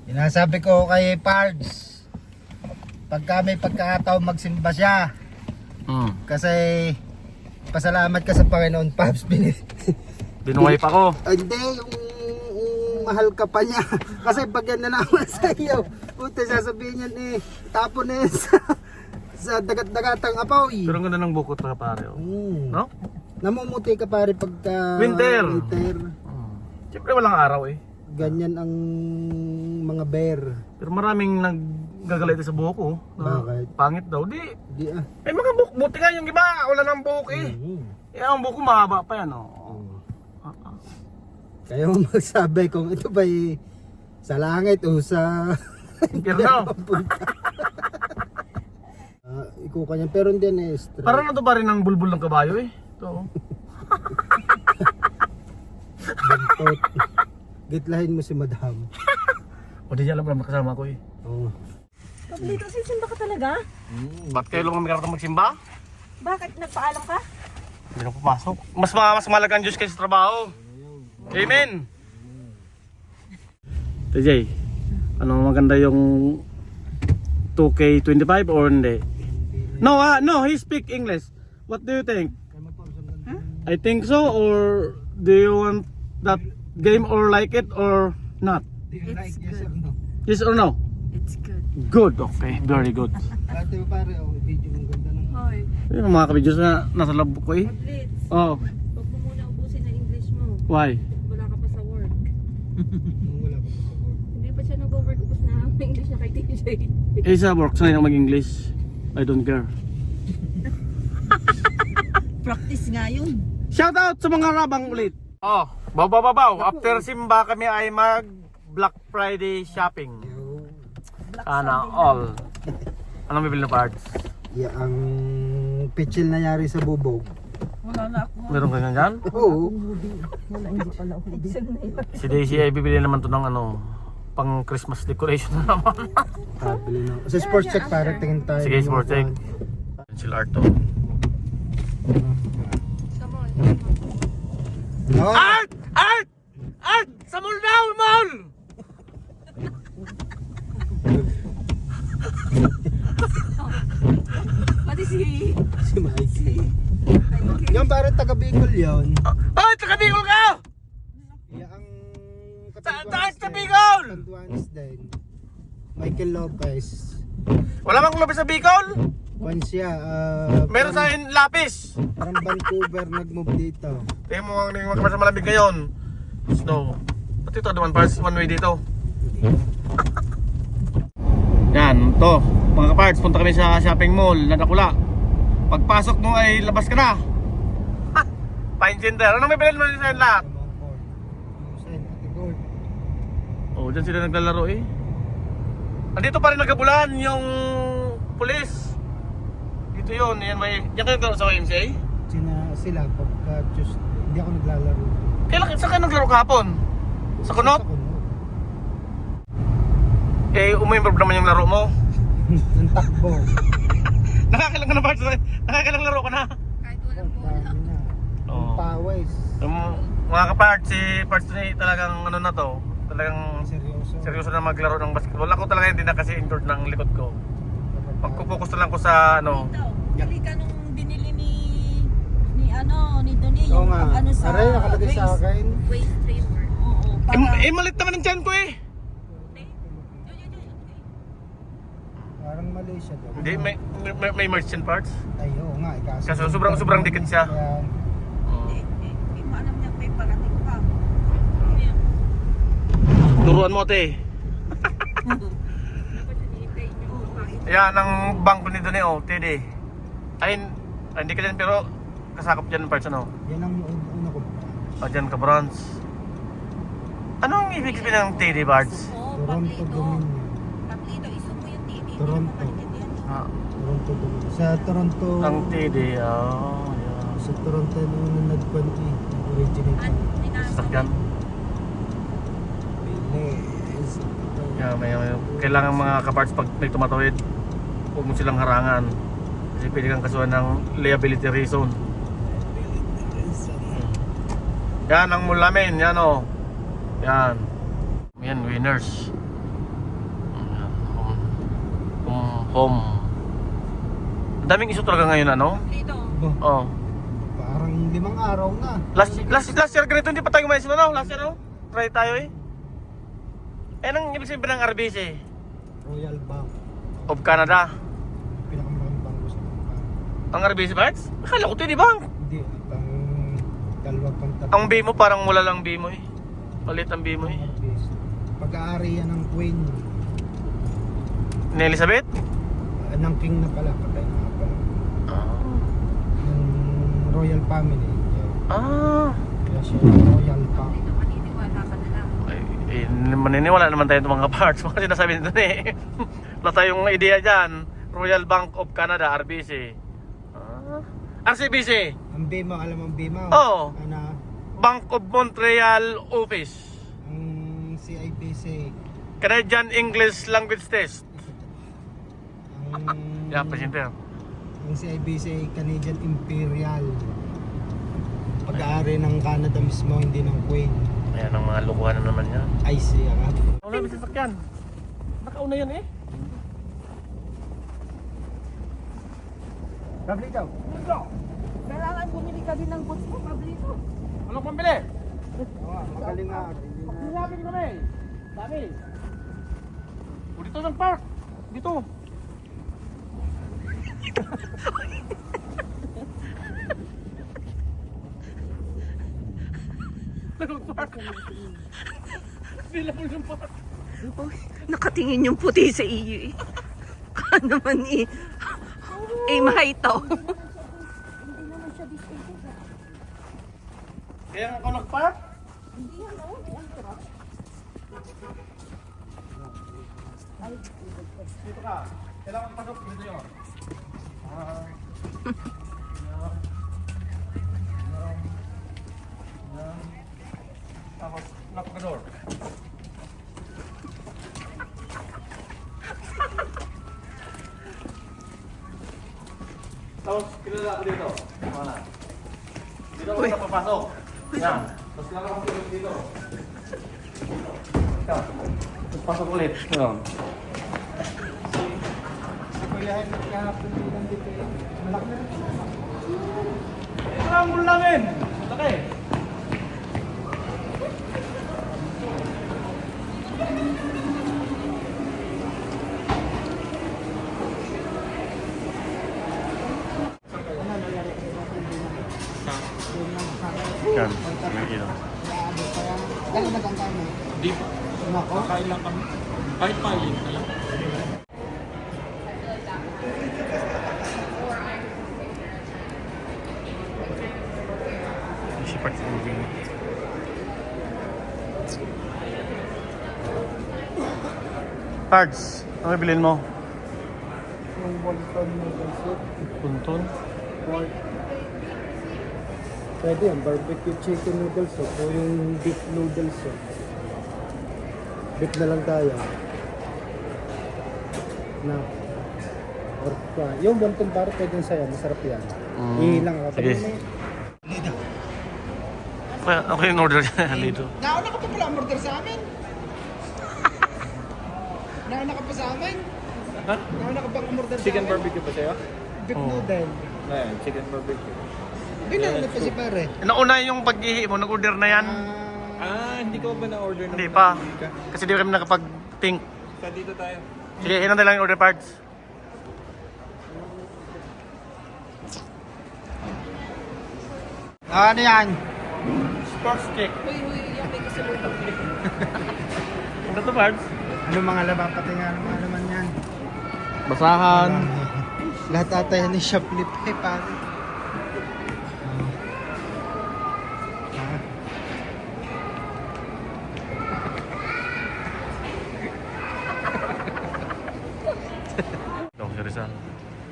Sinasabi ko kay Pards, pagka may pagkakataon magsimba siya, kasi pasalamat ka sa Panginoon, Paps. Binuhay pa ko. Hindi, yung mahal ka pa niya. Kasi pag yan na naman sa iyo, puti sasabihin niyan tapon na yan sa dagat-dagatang apoy. Pero ang ganda ng bukot na pare. No? Namumuti ka pare pagka Winter. Siyempre walang araw Ganyan ang mga bear. Pero maraming naggagalit sa buhok ko. Bakit? Pangit daw. Di ah. mga buhok. Buti nga yung iba. Wala ng buhok ang buhok ko mahaba pa yan Kaya mo magsabi kung ito ba'y sa langit o sa impyerno. Ikaw kanya pero hindi na straight. Parang ito pa rin ang bulbul ng kabayo Ito. Bantot. Gitlahin mo si Madam. O di niya alam na kasama ko Oo. Pablito, sisimba ka talaga? Ba't kayo lang magkaroon magsimba? Bakit nagpaalam ka? Hindi na pumasok. Mas malaga ang Diyos kaysa sa trabaho. Amen. TJ, ano maganda yung 2K25 or hindi? No, he speak English. What do you think? I think so, or do you want that game or like it or not? Do you like yes or no? Yes or no? It's good. Good, okay, very good. Ate mo pare, video mo ganda ng Hoy, Yung mga kabidyo na nasa lab ko Pablito, Oh, huwag mo muna ubusin ang English mo. why? Wala ka pa sa work. wala pa sa work. Hindi pa siya nag-work, ubus na ang English na kay TJ. Sa work, sanay na mag-English. I don't care. Practice nga yun. Shout out sa mga rabang ulit. Oh, baw. After simba kami ay mag Black Friday shopping. Sana all. Anong bibili na parts? Yeah, ang pitchil na yari sa bubog. Wala na ako. Meron ka dyan? Oo. Wala, hindi pala ako. Si Daisy ay bibili naman to ng pang Christmas decoration na naman. Bili na. Sa sports check para tingin tayo. Sige, sports check. Pencil art to. Oh, Art! Sa mall daw, mall! Pati si Mikey. Yung parang taga Bicol yun. Ay, taga Bicol ka! Yeah, ang Saan sa Bicol? Katanduanes din. Michael Lopez. Wala bang lumabas sa Bicol? Kwan siya. Meron sa lapis. From Vancouver nag-move dito. Tingnan mo ang magkabasa sa malamig ngayon. Snow. Pati ito naman parts one way dito. Yan, to. Mga kaparts, punta kami sa shopping mall na Nakula. Pagpasok mo ay labas ka na. Ha! Pine Center. Anong may bilhin mo sa lahat? Oh, dyan sila naglalaro Andito pa rin nagabulan yung pulis. Dito yun. Yan may... Yan kayo naglaro sa YMCA? Sila pagka Tuesday. Hindi ako naglalaro. Saan kayo naglaro kahapon? Sa Kunot? Umimprove naman yung laro mo. Ang takbo. Nakakailang ka na parts? Nakakailang laro ka na? kahit walang bola. Dami na. Oo. Pawis. Mga kaparts, si parts ni talagang na to. Talagang Seryoso. na maglaro ng basketball. Ako talaga hindi na kasi injured ng likod ko. Magpo-focus na lang ko sa Dali ka nung binili ni Donnie Oo yung nga. sa Aray, nakalagay sa akin. waist trimmer. Oo. Malit naman ang tiyan ko Parang mali siya daw. Hindi, may merchant parts. Ay, oo nga. Kasi sobrang dikit siya. Hindi mo alam niya may parating pa. Turuan mo ate. Yan ang bangko ni Donnie TD. Ay, hindi ka dyan pero kasakop dyan parts Yan ang una ko. Dyan ka bronze. Anong ibig sabihin ng TD parts? Toronto Dominion. Pablito, iso mo yung TV. Toronto. Toronto Dominion. Sa Toronto. Ang TD, yeah. Sa Toronto nung nag-20. Originator. Sakyan. Bilis. Yeah, may kailangan mga kaparts pag may tumatawid, huwag mo silang harangan. Kasi pwede kang kasuhan ng liability reason. Yan ang mall namin, yan o. Yan. Yan, winners. Ayan, home. Ang daming iso talaga ngayon, ano? Dito. Oh. Parang 5 araw na. Last year ganito hindi pa tayo gumawa no? Last year, no? Try tayo eh. Eh, nang ibig sabihin ng RBC Royal Bank. of Canada. Pinakamalaking bangko sa Pilipinas. Ang RBC Parts? Akala ko ito, di ba? Hindi, ang dalawang pantapos. Ang B mo parang wala lang B mo eh. Palit ang B mo eh. Pag-aari yan ng Queen. Ni Elizabeth? Ng King na pala, patay na nga pala. Ah. Ng Royal Family. Ah. Kaya siya Royal Bank. Dito maniniwala ka na lang. Ay, maniniwala naman tayo ng mga parts. Mga sinasabi nito eh. Wala tayong idea dyan. Royal Bank of Canada, RBC. Ah. RCBC. Ang BMO, alam mo ang BMO? Oo. Ano? Bank of Montreal Office. Ang CIBC. Canadian English Language Test. Ang, Yan, presidente. ang CIBC, Canadian Imperial. Pag-aari ng Canada mismo, hindi ng Queen. Ayan ang mga lukuhan na naman niya. Ay, siya nga. Wala may sasakyan. Nakauna yan eh. Pablito. Kailangan bumili ka din ng goods mo, Pablito. Anong pambili? Magaling nga. Sinabing kami. Dami. O dito ng park. Dito. Nag-park. Sila po yung park. Oh, nakatingin yung puti sa iyo eh. Ka naman eh. Eh, mahitaw. Kaya nga ako nag-park? Dito ka. Kailangan pasok dito yun. Tapos, knock the door. Tapos, kilala ako dito. Mana? Dito ako napapasok. Yan. Tapos, kilala ako dito. Ikaw. Tapos, pasok ulit. Ngayon. Kuyahan na kahapon din dito yan. Malaki na rin. Ito ang mula namin. Laki. Yan. Gano'n na kanta mo? Di pa. Nako. Kakain lang kami. Kahit pilot na lang. Si Parts moving. Parts, ano bilhin mo? Yung Bolton noodle soup. Punton? Pork. Pwede yung barbecue chicken noodle soup o yung beef noodle soup. Beef na lang tayo. Na. Or yung Bolton para pwede sa'yo, masarap yan. Ilang ako. Sige. Ako yung order dito. Nauna ka pa pala umorder sa amin. Nauna ka pa sa amin. Ha? Nauna ka pa umorder sa Chicken amin. barbecue pa sa'yo? Beef Oo. noodle. Ayan, chicken barbecue. Binalo pa si pare. Nauna yung pag-ihi mo, nag-order na yan. Hindi ka ba na-order ng Hindi pa. Hindi ka? Kasi di kami nakapag-think. Sa dito tayo. Sige, ilan na lang yung order parts. Ano yan? Sports cake. Uy, yung may kasalubong. Ano to parts? Ano mga laban pati nga naman yan? Basahan. Lahat ata yan ni shoplift eh pare. Dong, si Rizal.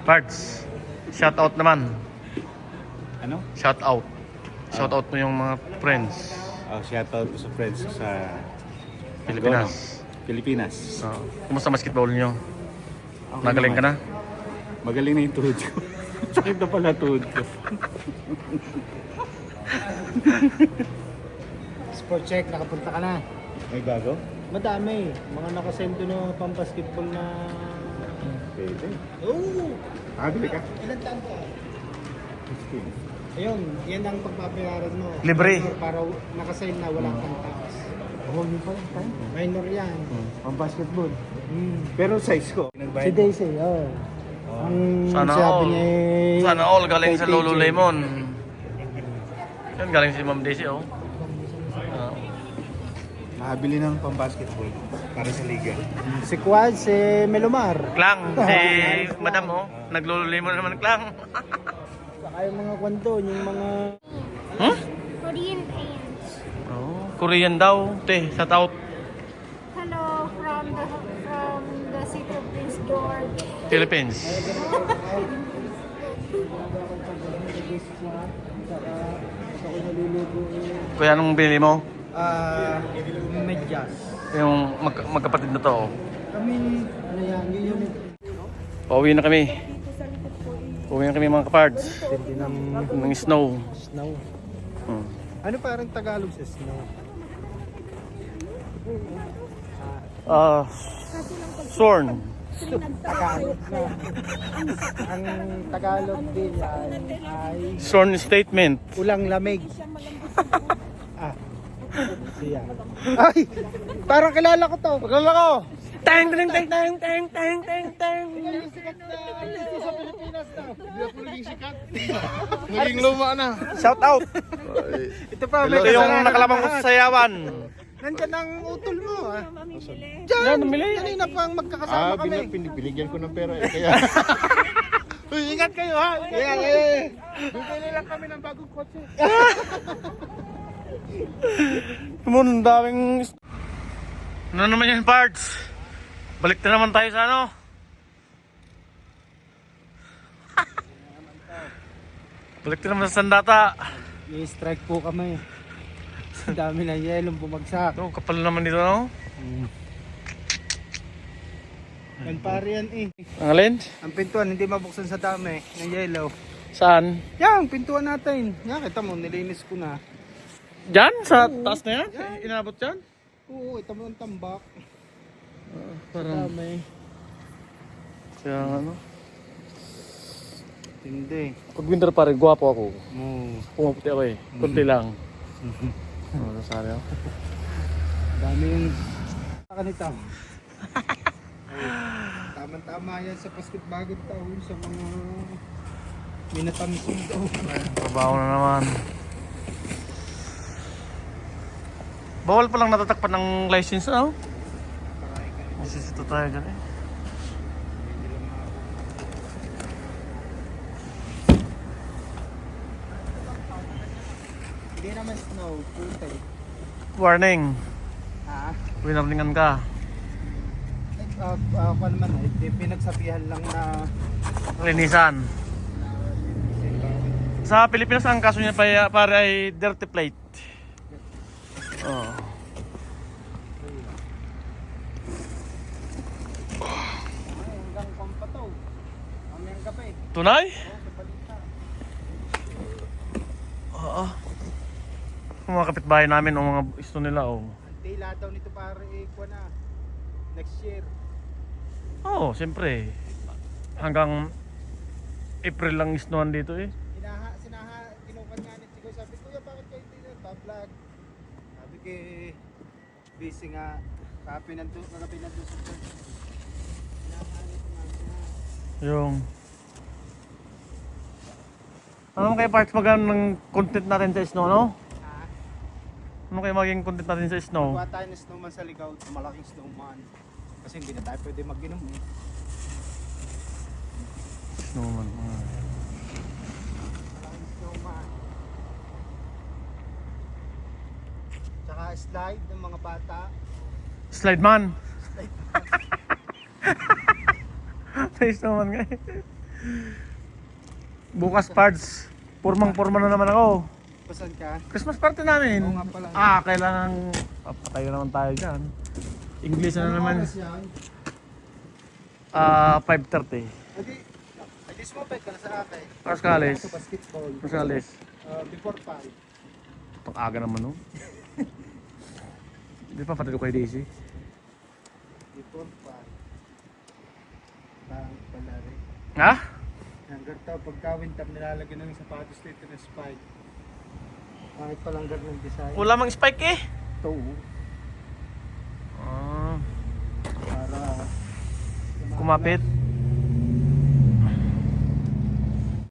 Parts, shout out naman. Ano? Shout out. Shout out mo yung mga friends. Shoutout ko sa friends sa Pilipinas. Pilipinas. Kumusta basketball nyo? Okay Nagaling ka naman. na? Magaling na yung tuhod ko. Sakit na pala tuhod ko. Sport check, nakapunta ka na. May bago? Madami. Mga nakasento na pang-basketball na... Pwede. Oo! Bili ka? Ilan taon ka? Ayun, yan ang pagpapayaran mo. Libre. Minor, para nakasign na wala kang tax. Oo, yun pala. Minor yan. Pang-basketball. Pero size ko. Si Daisy, oh. Ang Sana sabi all. niya eh, Sana all galing sa kay Lolo TJ. Lemon. Yan galing si Ma'am Daisy, oh. Nakabili ng pang-basketball para sa liga. Si Quad, si Melomar. Klang, si Madam, oh. Naglolo Lemon naman, Klang. Saka yung mga kwento, yung mga... Hmm? Korean ants. Oh, Korean daw, te, sa taot. Hello from the city of Prince George. Philippines. Kuya, anong binili mo? Medyas. Yung magkapatid na to, oh. Kami, ano yan, yun yung... Pauwi na kami. Pauwi na kami mga kapards. Hindi ng Ng snow. snow. Hmm. Ano parang Tagalog sa snow? Sorn. Tagalog na. Ang Tagalog din yan ay Sorn statement. ulang lamig. Ah. Siya. Ay! Parang kilala ko to. Pagkala ko. Tang tang tang tang tang tang tang tang. Sikat na artista sa Pilipinas na. Hindi ako naging sikat. Naging luma na. Shout out. Ito pa, may Ito yung kasalanan nakalabang ka ko pa. sa sayawan. Nandyan ang utol mo ah. Yan, Diyan, namili. kanina pang magkakasama kami. Binigyan ko ng pera eh. Kaya Uy, ingat kayo ha. Kaya, bibili lang kami ng bagong kotse. Ang daming... Ano naman yan, parts? Balik na naman tayo sa ano? Balik na naman sa Sandata. I-strike po kami. Ang dami na yelong bumagsak. Ito, kapal naman dito, no? Yan pare yan eh. Ang alin? Ang pintuan hindi mabuksan sa dami ng yellow. Saan? Yan, pintuan natin. Yan, kita mo, nilinis ko na. Diyan? Sa taas na yan? Inabot yan? Oo, ito mo ang tambak. Parang... Dami. Kaya ano? Hindi. Pag winter pare, gwapo ako. Oo. Pumaputi ako eh. Kunti lang. Ano sabi ako? Dami yung kanito. Tama-tama yan sa basketball taon sa mga minatansong to. Trabaho na naman. Bawal palang natatakpan ng license, ano? Masisito tayo dyan eh. Hindi naman snow, puti. Warning. Ha? Winarningan ka. Ako naman eh, pinagsabihan lang na Linisan. Sa Pilipinas ang kaso niya pare ay dirty plate. Oh. hanggang pampato. Hanggang gabi. Tunay? Oo. Yung mga kapitbahay namin o mga isto nila oh. Ang tila daw nito pare kuha na. Next year. Oo, siyempre. Hanggang April lang isnoan dito eh. Kinupan nga ni Chico. Sabi, kuya, bakit kayo hindi nagpa-vlog? Sabi kay, busy nga. Kapi nandun sa church. Kinakalit nga niya. Yung ano kaya parts maganda ng content natin sa snow, no? Ha? Ano kaya maging content natin sa snow? Kuha tayo ng snowman sa ligaw. Malaking snowman. Kasi hindi na tayo pwede mag-inom eh. Snowman. Malaking snowman. Tsaka slide ng mga bata. Slide man. May snowman nga eh. Bukas parts. Purmang-purma na naman ako. Pasan ka? Christmas party namin. Oo nga pala. Kailangan papatay na naman tayo dyan. English na naman. oras yan? 5:30. Adi sumapay ka na sa akin. Oras ka alis? Sa basketball. Oras ka alis? Before 5. Pang aga naman no? Di pa patay ko kay Daisy. Ipon pa. Pangit pala rin. Ha? Hanggang tao, pagka winter nilalagyan ng sapatos dito na spike. Pangit palang ganun design. Wala mang spike eh. Ito, Ah, para kumapit.